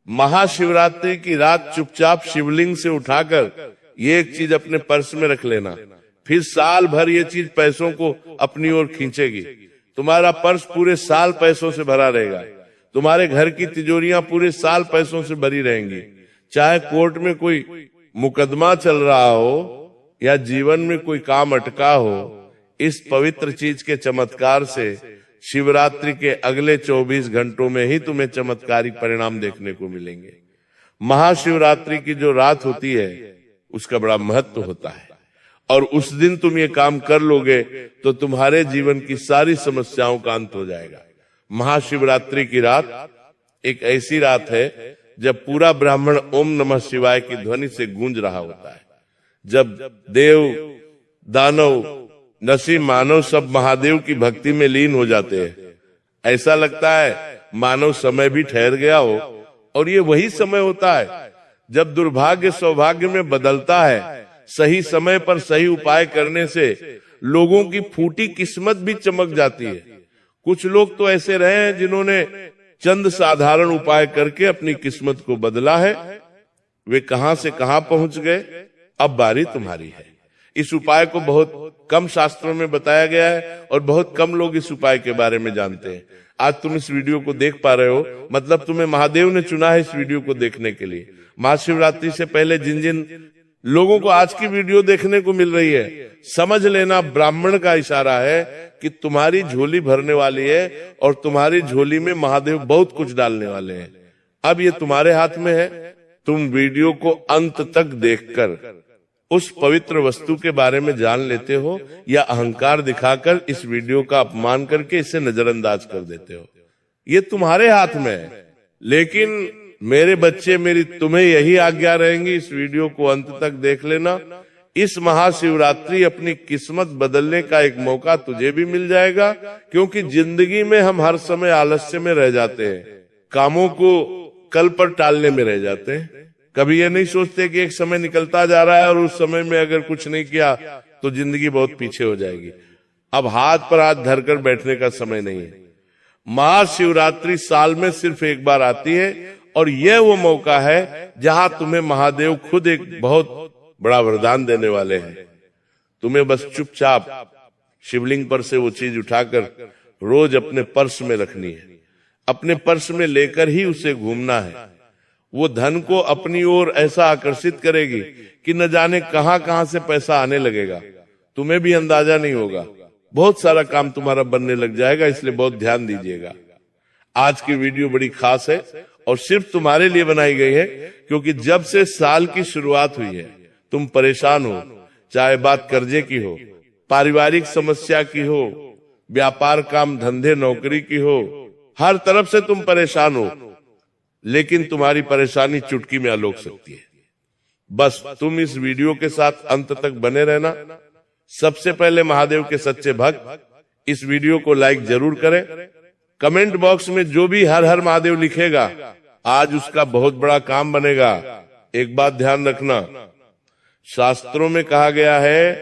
महाशिवरात्रि की रात चुपचाप शिवलिंग से उठाकर ये एक चीज अपने पर्स में रख लेना, फिर साल भर ये चीज पैसों को अपनी ओर खींचेगी। तुम्हारा पर्स पूरे साल पैसों से भरा रहेगा, तुम्हारे घर की तिजोरियां पूरे साल पैसों से भरी रहेंगी। चाहे कोर्ट में कोई मुकदमा चल रहा हो या जीवन में कोई काम अटका हो, इस पवित्र चीज के चमत्कार से शिवरात्रि के अगले 24 घंटों में ही तुम्हें चमत्कारिक परिणाम देखने को मिलेंगे। महाशिवरात्रि की जो रात होती है उसका बड़ा महत्व होता है, और उस दिन तुम ये काम कर लोगे तो तुम्हारे जीवन की सारी समस्याओं का अंत हो जाएगा। महाशिवरात्रि की रात एक ऐसी रात है जब पूरा ब्राह्मण ओम नमः शिवाय की ध्वनि से गूंज रहा होता है। जब देव, दानव, नसी, मानव सब महादेव की भक्ति में लीन हो जाते हैं। ऐसा लगता है मानव समय भी ठहर गया हो, और ये वही समय होता है जब दुर्भाग्य सौभाग्य में बदलता है। सही समय पर सही उपाय करने से लोगों की फूटी किस्मत भी चमक जाती है। कुछ लोग तो ऐसे रहे हैं जिन्होंने चंद साधारण उपाय करके अपनी किस्मत को बदला है। वे कहां से कहां पहुंच गए, अब बारी तुम्हारी है। इस उपाय को बहुत कम शास्त्रों में बताया गया है और बहुत कम लोग इस उपाय के बारे में जानते हैं। आज तुम इस वीडियो को देख पा रहे हो, मतलब तुम्हें महादेव ने चुना है इस वीडियो को देखने के लिए। महाशिवरात्रि से पहले जिन जिन लोगों को आज की वीडियो देखने को मिल रही है, समझ लेना ब्राह्मण का इशारा है कि तुम्हारी झोली भरने वाली है और तुम्हारी झोली में महादेव बहुत कुछ डालने वाले हैं। अब ये तुम्हारे हाथ में है। तुम वीडियो को अंत तक देखकर उस पवित्र वस्तु के बारे में जान लेते हो या अहंकार दिखाकर इस वीडियो का अपमान करके इसे नजरअंदाज कर देते हो। ये तुम्हारे हाथ में है। लेकिन मेरे बच्चे, मेरी तुम्हें यही आज्ञा रहेंगी, इस वीडियो को अंत तक देख लेना। इस महाशिवरात्रि अपनी किस्मत बदलने का एक मौका तुझे भी मिल जाएगा, क्योंकि जिंदगी में हम हर समय आलस्य में रह जाते हैं, कामों को कल पर टालने में रह जाते हैं। कभी ये नहीं सोचते कि एक समय निकलता जा रहा है और उस समय में अगर कुछ नहीं किया तो जिंदगी बहुत पीछे हो जाएगी। अब हाथ पर हाथ धरकर बैठने का समय नहीं है। महाशिवरात्रि साल में सिर्फ एक बार आती है, और यह वो मौका है जहां तुम्हें महादेव खुद एक बहुत बड़ा वरदान देने वाले हैं। तुम्हें बस चुपचाप शिवलिंग पर से वो चीज उठाकर रोज अपने पर्स में रखनी है। अपने पर्स में लेकर ही उसे घूमना है। वो धन को अपनी ओर ऐसा आकर्षित करेगी कि न जाने कहां कहां से पैसा आने लगेगा, तुम्हें भी अंदाजा नहीं होगा। बहुत सारा काम तुम्हारा बनने लग जाएगा, इसलिए बहुत ध्यान दीजिएगा। आज की वीडियो बड़ी खास है और सिर्फ तुम्हारे लिए बनाई गई है, क्योंकि जब से साल की शुरुआत हुई है तुम परेशान हो। चाहे बात कर्जे की हो, पारिवारिक समस्या की हो, व्यापार काम धंधे नौकरी की हो, हर तरफ से तुम परेशान हो। लेकिन तुम्हारी परेशानी चुटकी में आलोक सकती है। बस तुम इस वीडियो के साथ अंत तक बने रहना। सबसे पहले महादेव के सच्चे भक्त इस वीडियो को लाइक जरूर करें। कमेंट बॉक्स में जो भी हर हर महादेव लिखेगा, आज उसका बहुत बड़ा काम बनेगा। एक बात ध्यान रखना, शास्त्रों में कहा गया है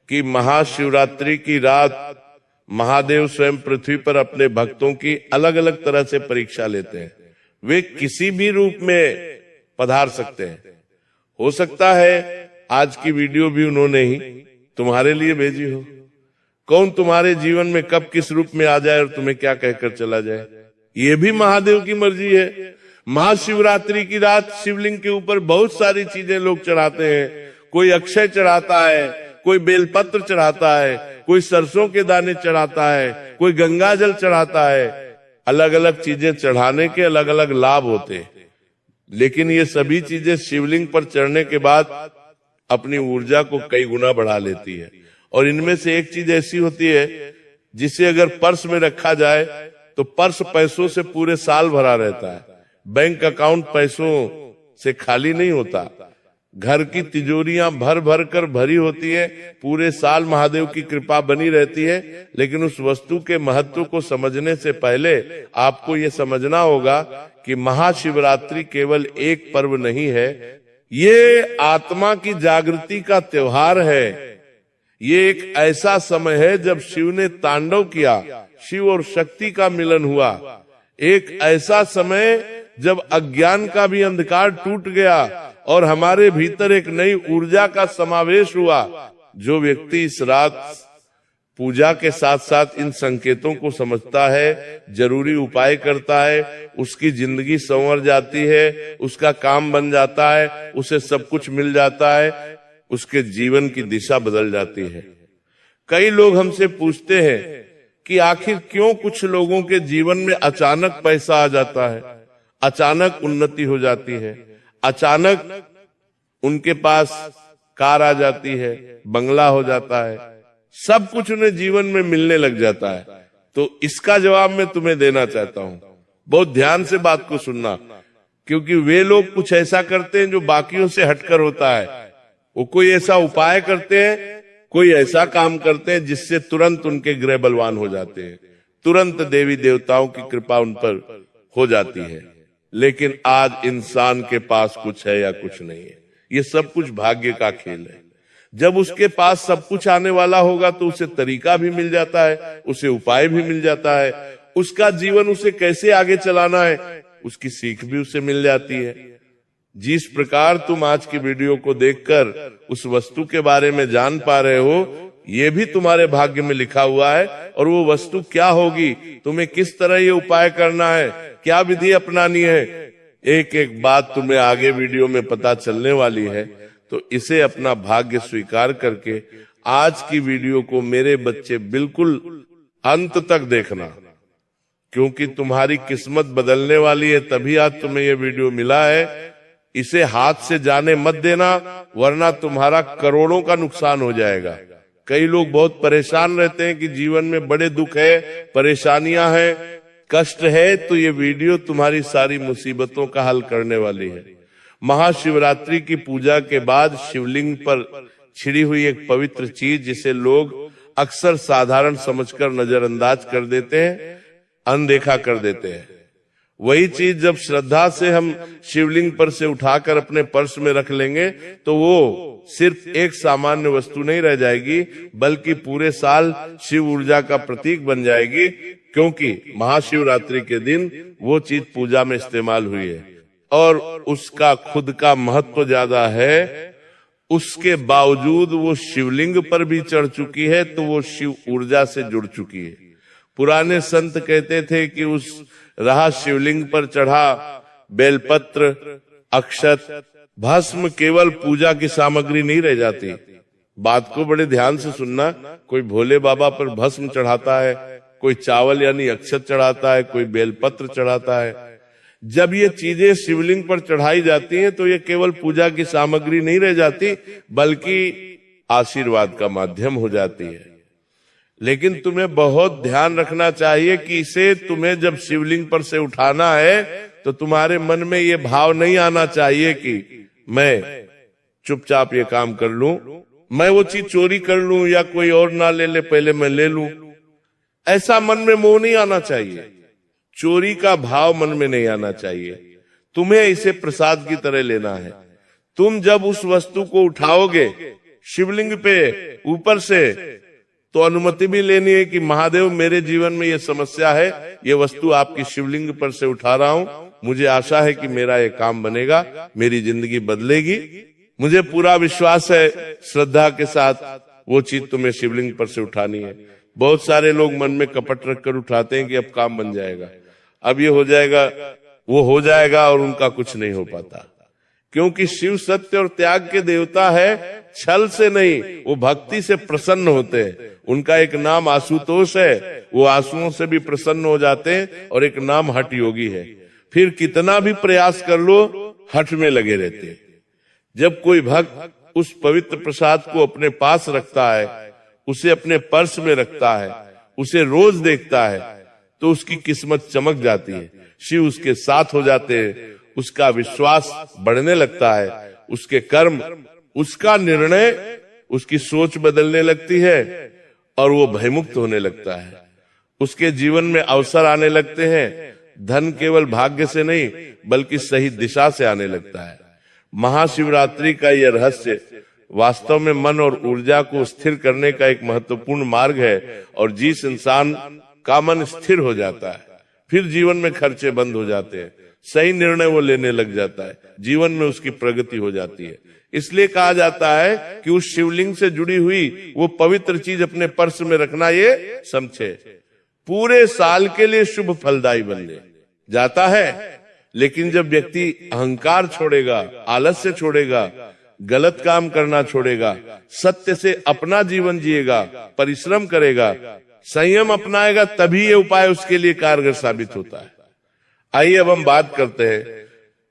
कि महाशिवरात्रि की रात महादेव स्वयं पृथ्वी पर अपने भक्तों की अलग अलग तरह से परीक्षा लेते हैं। वे किसी भी रूप में पधार सकते हैं। हो सकता है आज की वीडियो भी उन्होंने ही तुम्हारे लिए भेजी हो। कौन तुम्हारे जीवन में कब किस रूप में आ जाए और तुम्हें क्या कहकर चला जाए, ये भी महादेव की मर्जी है। महाशिवरात्रि की रात शिवलिंग के ऊपर बहुत सारी चीजें लोग चढ़ाते हैं। कोई अक्षय चढ़ाता है, कोई बेलपत्र चढ़ाता है, कोई सरसों के दाने चढ़ाता है, कोई गंगा जल चढ़ाता है। अलग अलग चीजें चढ़ाने के अलग अलग लाभ होते हैं, लेकिन ये सभी चीजें शिवलिंग पर चढ़ने के बाद अपनी ऊर्जा को कई गुना बढ़ा लेती है। और इनमें से एक चीज ऐसी होती है जिसे अगर पर्स में रखा जाए तो पर्स पैसों से पूरे साल भरा रहता है। बैंक अकाउंट पैसों से खाली नहीं होता। घर की तिजोरियां भर भर कर भरी होती है, पूरे साल महादेव की कृपा बनी रहती है। लेकिन उस वस्तु के महत्व को समझने से पहले आपको ये समझना होगा कि महाशिवरात्रि केवल एक पर्व नहीं है, ये आत्मा की जागृति का त्योहार है। ये एक ऐसा समय है जब शिव ने तांडव किया, शिव और शक्ति का मिलन हुआ। एक ऐसा समय जब अज्ञान का भी अंधकार टूट गया और हमारे भीतर एक नई ऊर्जा का समावेश हुआ। जो व्यक्ति इस रात पूजा के साथ साथ इन संकेतों को समझता है, जरूरी उपाय करता है, उसकी जिंदगी संवर जाती है, उसका काम बन जाता है, उसे सब कुछ मिल जाता है, उसके जीवन की दिशा बदल जाती है। कई लोग हमसे पूछते हैं कि आखिर क्यों कुछ लोगों के जीवन में अचानक पैसा आ जाता है, अचानक उन्नति हो जाती है, अचानक उनके पास कार आ जाती है, बंगला हो जाता है, सब कुछ उन्हें जीवन में मिलने लग जाता है। तो इसका जवाब मैं तुम्हें देना चाहता हूं। बहुत ध्यान से बात को सुनना, क्योंकि वे लोग कुछ ऐसा करते हैं जो बाकियों से हटकर होता है। वो कोई ऐसा उपाय करते हैं, कोई ऐसा काम करते हैं जिससे तुरंत उनके ग्रह बलवान हो जाते हैं, तुरंत देवी देवताओं की कृपा उन पर हो जाती है। लेकिन आज इंसान के पास कुछ है या कुछ नहीं है, ये सब कुछ भाग्य का खेल है। जब उसके पास सब कुछ आने वाला होगा तो उसे तरीका भी मिल जाता है, उसे उपाय भी मिल जाता है, उसका जीवन उसे कैसे आगे चलाना है उसकी सीख भी उसे मिल जाती है। जिस प्रकार तुम आज की वीडियो को देखकर उस वस्तु के बारे में जान पा रहे हो, ये भी तुम्हारे भाग्य में लिखा हुआ है। और वो वस्तु क्या होगी, तुम्हें किस तरह ये उपाय करना है, क्या विधि अपनानी है, एक एक बात तुम्हें आगे वीडियो में पता चलने वाली है। तो इसे अपना भाग्य स्वीकार करके आज की वीडियो को मेरे बच्चे बिल्कुल अंत तक देखना, क्योंकि तुम्हारी किस्मत बदलने वाली है। तभी आज तुम्हें यह वीडियो मिला है। इसे हाथ से जाने मत देना, वरना तुम्हारा करोड़ों का नुकसान हो जाएगा। कई लोग बहुत परेशान रहते हैं कि जीवन में बड़े दुख है, परेशानियां हैं, कष्ट है, तो ये वीडियो तुम्हारी सारी मुसीबतों का हल करने वाली है। महाशिवरात्रि की पूजा के बाद शिवलिंग पर छिड़ी हुई एक पवित्र चीज, जिसे लोग अक्सर साधारण समझकर नजरअंदाज कर देते हैं, अनदेखा कर देते हैं, वही चीज जब श्रद्धा से हम शिवलिंग पर से उठाकर अपने पर्स में रख लेंगे तो वो सिर्फ एक सामान्य वस्तु नहीं रह जाएगी, बल्कि पूरे साल शिव ऊर्जा का प्रतीक बन जाएगी। क्योंकि महाशिवरात्रि के दिन वो चीज पूजा में इस्तेमाल हुई है और उसका खुद का महत्व ज्यादा है। उसके बावजूद वो शिवलिंग पर भी चढ़ चुकी है, तो वो शिव ऊर्जा से जुड़ चुकी है। पुराने संत कहते थे कि उस रहा शिवलिंग पर चढ़ा बेलपत्र, अक्षत, भस्म केवल पूजा की सामग्री नहीं रह जाती। बात को बड़े ध्यान से सुनना। कोई भोले बाबा पर भस्म चढ़ाता है, कोई चावल यानी अक्षत चढ़ाता है, कोई बेलपत्र चढ़ाता है। जब ये चीजें शिवलिंग पर चढ़ाई जाती हैं तो ये केवल पूजा की सामग्री नहीं रह जाती, बल्कि आशीर्वाद का माध्यम हो जाती है। लेकिन तुम्हें बहुत ध्यान रखना चाहिए कि इसे तुम्हें जब शिवलिंग पर से उठाना है तो तुम्हारे मन में ये भाव नहीं आना चाहिए कि मैं चुपचाप ये काम कर लूं, मैं वो चीज चोरी कर लूं या कोई और ना ले ले, पहले मैं ले लूं। ऐसा मन में मोह नहीं आना चाहिए, चोरी का भाव मन में नहीं आना चाहिए। तुम्हें इसे प्रसाद की तरह लेना है। तुम जब उस वस्तु को उठाओगे शिवलिंग पे ऊपर से, तो अनुमति भी लेनी है कि महादेव मेरे जीवन में ये समस्या है, ये वस्तु आपकी शिवलिंग पर से उठा रहा हूं, मुझे आशा है कि मेरा ये काम बनेगा, मेरी जिंदगी बदलेगी। मुझे पूरा विश्वास है, श्रद्धा के साथ वो चीज तुम्हें शिवलिंग पर से उठानी है। बहुत सारे लोग मन में कपट रखकर उठाते हैं कि अब काम बन जाएगा, अब ये हो जाएगा, वो हो जाएगा, और उनका कुछ नहीं हो पाता। क्योंकि शिव सत्य और त्याग के देवता है, छल से नहीं, वो भक्ति से प्रसन्न होते हैं। उनका एक नाम आशुतोष है, वो आंसुओं से भी प्रसन्न हो जाते हैं, और एक नाम हठ योगी है। फिर कितना भी प्रयास कर लो, हठ में लगे रहते हैं। जब कोई भक्त उस पवित्र प्रसाद को अपने पास रखता है, उसे अपने पर्स में रखता है, उसे रोज देखता है, तो उसकी किस्मत चमक जाती है। शिव उसके साथ हो जाते हैं, उसका विश्वास बढ़ने लगता है, उसके कर्म, उसका निर्णय, उसकी सोच बदलने लगती है और वो भयमुक्त होने लगता है। उसके जीवन में अवसर आने लगते हैं। धन केवल भाग्य से नहीं, बल्कि सही दिशा से आने लगता है। महाशिवरात्रि का यह रहस्य वास्तव में मन और ऊर्जा को स्थिर करने का एक महत्वपूर्ण मार्ग है। और जिस इंसान का मन स्थिर हो जाता है, फिर जीवन में खर्चे बंद हो जाते हैं, सही निर्णय वो लेने लग जाता है, जीवन में उसकी प्रगति हो जाती है। इसलिए कहा जाता है कि उस शिवलिंग से जुड़ी हुई वो पवित्र चीज अपने पर्स में रखना, ये समझे पूरे साल के लिए शुभ फलदायी बन जाता है। लेकिन जब व्यक्ति अहंकार छोड़ेगा, आलस्य छोड़ेगा, गलत काम करना छोड़ेगा, सत्य से अपना जीवन जिएगा, परिश्रम करेगा, संयम अपनाएगा, तभी ये उपाय उसके लिए कारगर साबित होता है। आइए अब हम बात करते हैं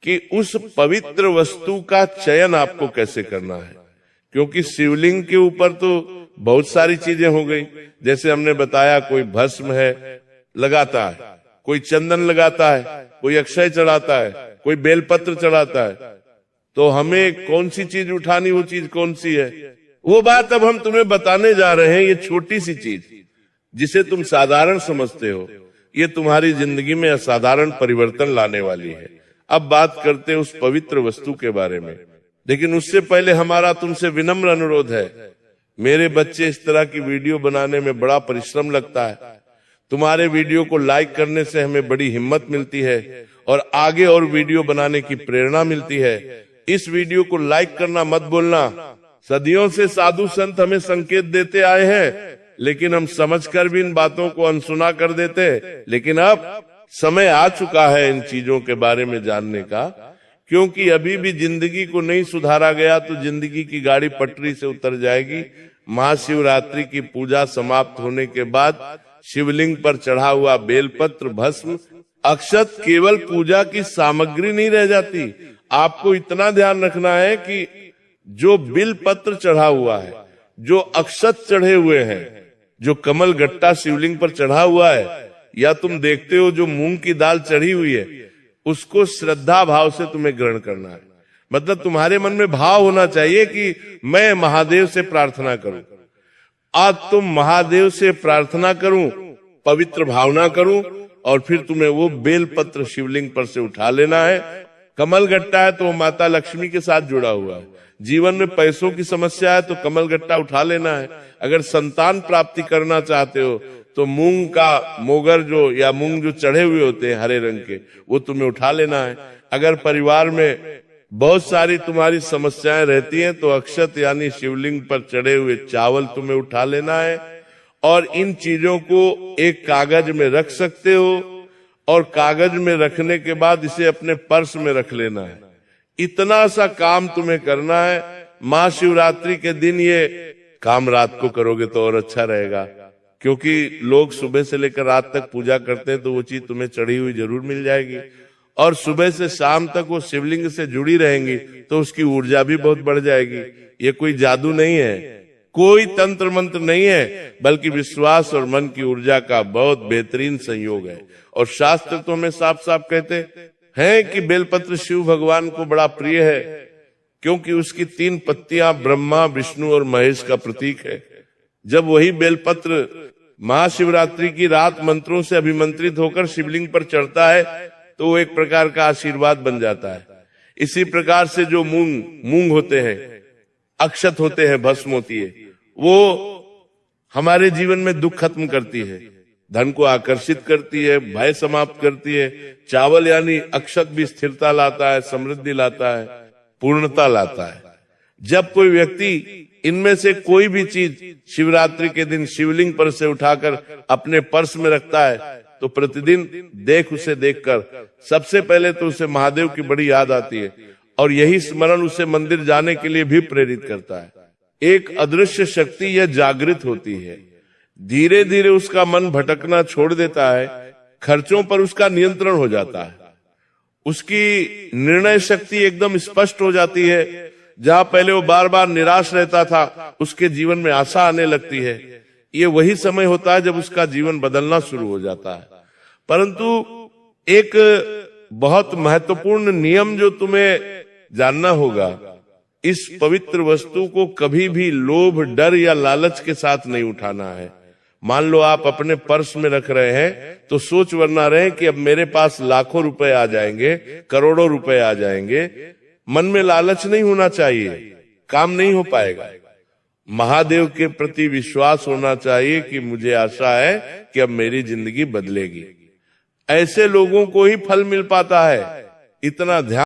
कि उस पवित्र वस्तु का चयन आपको कैसे करना है। क्योंकि शिवलिंग के ऊपर तो बहुत सारी चीजें हो गई, जैसे हमने बताया कोई भस्म है लगाता है, कोई चंदन लगाता है, कोई अक्षय चढ़ाता है, कोई बेलपत्र चढ़ाता है। तो हमें कौन सी चीज उठानी, वो चीज कौन सी है, वो बात अब हम तुम्हें बताने जा रहे हैं। ये छोटी सी चीज जिसे तुम साधारण समझते हो, ये तुम्हारी जिंदगी में असाधारण परिवर्तन लाने वाली है। अब बात करते हैं उस पवित्र वस्तु के बारे में। लेकिन उससे पहले हमारा तुमसे विनम्र अनुरोध है, मेरे बच्चे इस तरह की वीडियो बनाने में बड़ा परिश्रम लगता है। तुम्हारे वीडियो को लाइक करने से हमें बड़ी हिम्मत मिलती है और आगे और वीडियो बनाने की प्रेरणा मिलती है। इस वीडियो को लाइक करना मत भूलना। सदियों से साधु संत हमें संकेत देते आए हैं, लेकिन हम समझकर भी इन बातों को अनसुना कर देते। लेकिन अब समय आ चुका है इन चीजों के बारे में जानने का, क्योंकि अभी भी जिंदगी को नहीं सुधारा गया तो जिंदगी की गाड़ी पटरी से उतर जाएगी। महाशिवरात्रि की पूजा समाप्त होने के बाद शिवलिंग पर चढ़ा हुआ बेलपत्र, भस्म, अक्षत केवल पूजा की सामग्री नहीं रह जाती। आपको इतना ध्यान रखना है कि जो बेलपत्र चढ़ा हुआ है, जो अक्षत चढ़े हुए हैं, जो कमल गट्टा शिवलिंग पर चढ़ा हुआ है, या तुम देखते हो जो मूंग की दाल चढ़ी हुई है, उसको श्रद्धा भाव से तुम्हें ग्रहण करना है। मतलब तुम्हारे मन में भाव होना चाहिए कि मैं महादेव से प्रार्थना करूं। आज तुम महादेव से प्रार्थना करूं, पवित्र भावना करूं, और फिर तुम्हें वो बेलपत्र शिवलिंग पर से उठा लेना है। कमल गट्टा है तो माता लक्ष्मी के साथ जुड़ा हुआ है। जीवन में पैसों की समस्या है तो कमल गट्टा उठा लेना है। अगर संतान प्राप्ति करना चाहते हो तो मूंग का मोगर जो या मूंग जो चढ़े हुए होते हैं हरे रंग के, वो तुम्हें उठा लेना है। अगर परिवार में बहुत सारी तुम्हारी समस्याएं रहती हैं तो अक्षत यानी शिवलिंग पर चढ़े हुए चावल तुम्हें उठा लेना है। और इन चीजों को एक कागज में रख सकते हो, और कागज में रखने के बाद इसे अपने पर्स में रख लेना है। इतना सा काम तुम्हें करना है। महाशिवरात्रि के दिन ये काम रात को करोगे तो और अच्छा रहेगा, क्योंकि लोग सुबह से लेकर रात तक पूजा करते हैं तो वो चीज तुम्हें चढ़ी हुई जरूर मिल जाएगी। और सुबह से शाम तक वो शिवलिंग से जुड़ी रहेंगी तो उसकी ऊर्जा भी बहुत बढ़ जाएगी। ये कोई जादू नहीं है, कोई तंत्र मंत्र नहीं है, बल्कि विश्वास और मन की ऊर्जा का बहुत बेहतरीन संयोग है। और शास्त्र तो हमें साफ साफ कहते हैं कि बेलपत्र शिव भगवान को बड़ा प्रिय है, क्योंकि उसकी 3 पत्तियां ब्रह्मा, विष्णु और महेश का प्रतीक है। जब वही बेलपत्र महाशिवरात्रि की रात मंत्रों से अभिमंत्रित होकर शिवलिंग पर चढ़ता है तो वो एक प्रकार का आशीर्वाद बन जाता है। इसी प्रकार से जो मूंग होते हैं, अक्षत होते हैं, भस्म होती है, वो हमारे जीवन में दुख खत्म करती है, धन को आकर्षित करती है, भय समाप्त करती है। चावल यानी अक्षत भी स्थिरता लाता है, समृद्धि लाता है, पूर्णता लाता है। जब कोई व्यक्ति इनमें से कोई भी चीज शिवरात्रि के दिन शिवलिंग पर से उठाकर अपने पर्स में रखता है तो प्रतिदिन उसे देखकर सबसे पहले तो उसे महादेव की बड़ी याद आती है, और यही स्मरण उसे मंदिर जाने के लिए भी प्रेरित करता है। एक अदृश्य शक्ति यह जागृत होती है, धीरे धीरे उसका मन भटकना छोड़ देता है, खर्चों पर उसका नियंत्रण हो जाता है, उसकी निर्णय शक्ति एकदम स्पष्ट हो जाती है। जहां पहले वो बार बार निराश रहता था, उसके जीवन में आशा आने लगती है। ये वही समय होता है जब उसका जीवन बदलना शुरू हो जाता है। परंतु एक बहुत महत्वपूर्ण नियम जो तुम्हें जानना होगा, इस पवित्र वस्तु को कभी भी लोभ, डर या लालच के साथ नहीं उठाना है। मान लो आप अपने पर्स में रख रहे हैं तो सोच वरना रहे कि अब मेरे पास लाखों रुपए आ जाएंगे, करोड़ों रुपए आ जाएंगे। मन में लालच नहीं होना चाहिए, काम नहीं हो पाएगा। महादेव के प्रति विश्वास होना चाहिए कि मुझे आशा है कि अब मेरी जिंदगी बदलेगी। ऐसे लोगों को ही फल मिल पाता है। इतना ध्यान